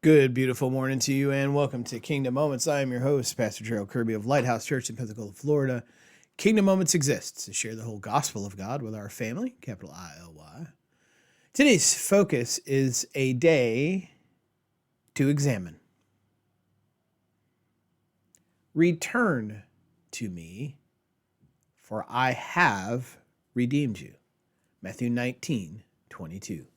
Good, beautiful morning to you, and welcome to Kingdom Moments. I am your host, Pastor Gerald Kirby of Lighthouse Church in Pensacola, Florida. Kingdom Moments exists to share the whole gospel of God with our family, capital I-L-Y. Today's focus is a day to examine. Return to me, for I have redeemed you. Matthew 19:22.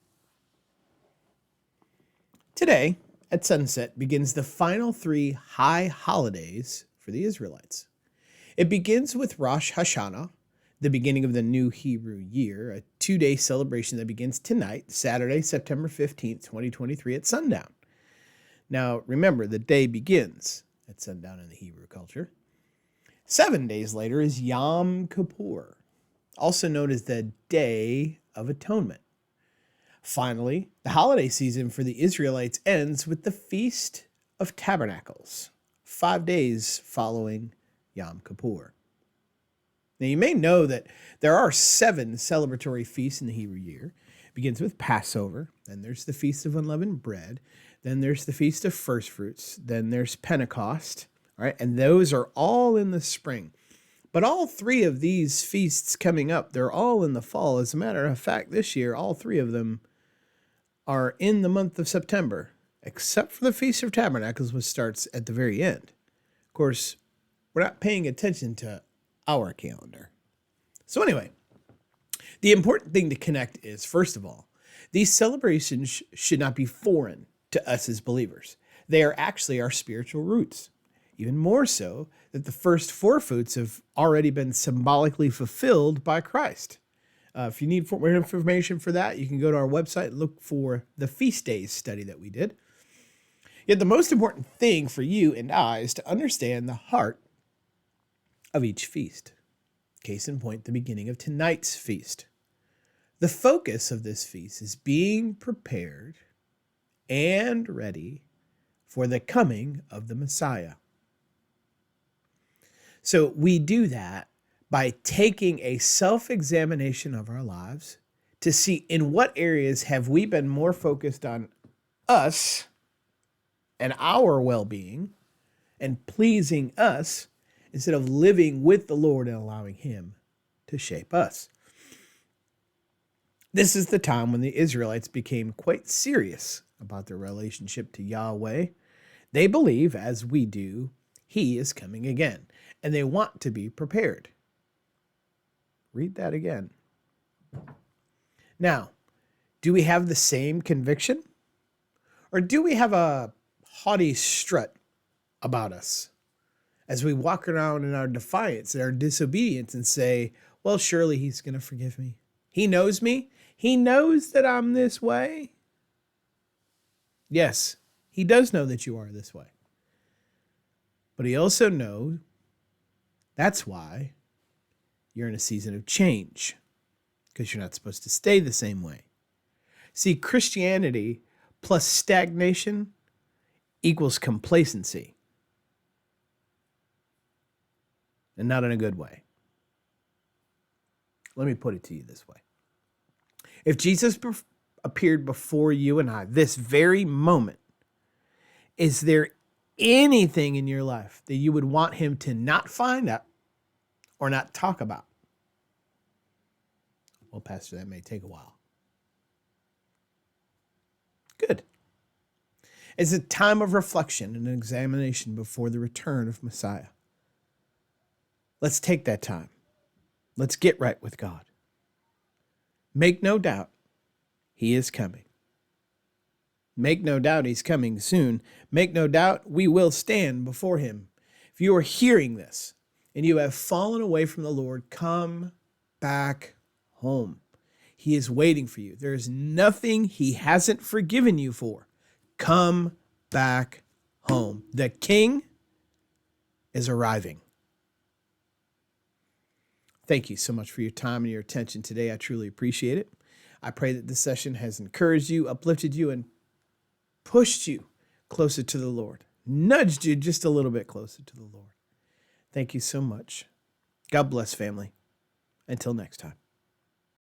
Today, at sunset, begins the final 3 high holidays for the Israelites. It begins with Rosh Hashanah, the beginning of the new Hebrew year, a 2-day celebration that begins tonight, Saturday, September 15th, 2023 at sundown. Now, remember, the day begins at sundown in the Hebrew culture. 7 days later is Yom Kippur, also known as the Day of Atonement. Finally, the holiday season for the Israelites ends with the Feast of Tabernacles, 5 days following Yom Kippur. Now, you may know that there are 7 celebratory feasts in the Hebrew year. It begins with Passover, then there's the Feast of Unleavened Bread, then there's the Feast of First Fruits, then there's Pentecost, all right, and those are all in the spring. But all 3 of these feasts coming up, they're all in the fall. As a matter of fact, this year, all 3 of them are in the month of September, except for the Feast of Tabernacles, which starts at the very end. Of course, we're not paying attention to our calendar. So anyway, the important thing to connect is, first of all, these celebrations should not be foreign to us as believers. They are actually our spiritual roots. Even more so that the first 4 fruits have already been symbolically fulfilled by Christ. If you need more information for that, you can go to our website and look for the Feast Days study that we did. Yet the most important thing for you and I is to understand the heart of each feast. Case in point, the beginning of tonight's feast. The focus of this feast is being prepared and ready for the coming of the Messiah. So we do that by taking a self-examination of our lives to see in what areas have we been more focused on us and our well-being and pleasing us instead of living with the Lord and allowing Him to shape us. This is the time when the Israelites became quite serious about their relationship to Yahweh. They believe, as we do, He is coming again, and they want to be prepared. Read that again. Now, do we have the same conviction? Or do we have a haughty strut about us as we walk around in our defiance and our disobedience and say, well, surely He's going to forgive me. He knows me. He knows that I'm this way. Yes, He does know that you are this way. But He also knows that's why you're in a season of change, because you're not supposed to stay the same way. See, Christianity plus stagnation equals complacency, and not in a good way. Let me put it to you this way. If Jesus appeared before you and I this very moment, is there anything in your life that you would want Him to not find out or not talk about? Well, Pastor, that may take a while. Good. It's a time of reflection and examination before the return of Messiah. Let's take that time. Let's get right with God. Make no doubt, He is coming. Make no doubt He's coming soon. Make no doubt we will stand before Him. If you are hearing this and you have fallen away from the Lord, come back home. He is waiting for you. There is nothing He hasn't forgiven you for. Come back home. The King is arriving. Thank you so much for your time and your attention today. I truly appreciate it. I pray that this session has encouraged you, uplifted you, and pushed you closer to the Lord, nudged you just a little bit closer to the Lord. Thank you so much. God bless, family. Until next time.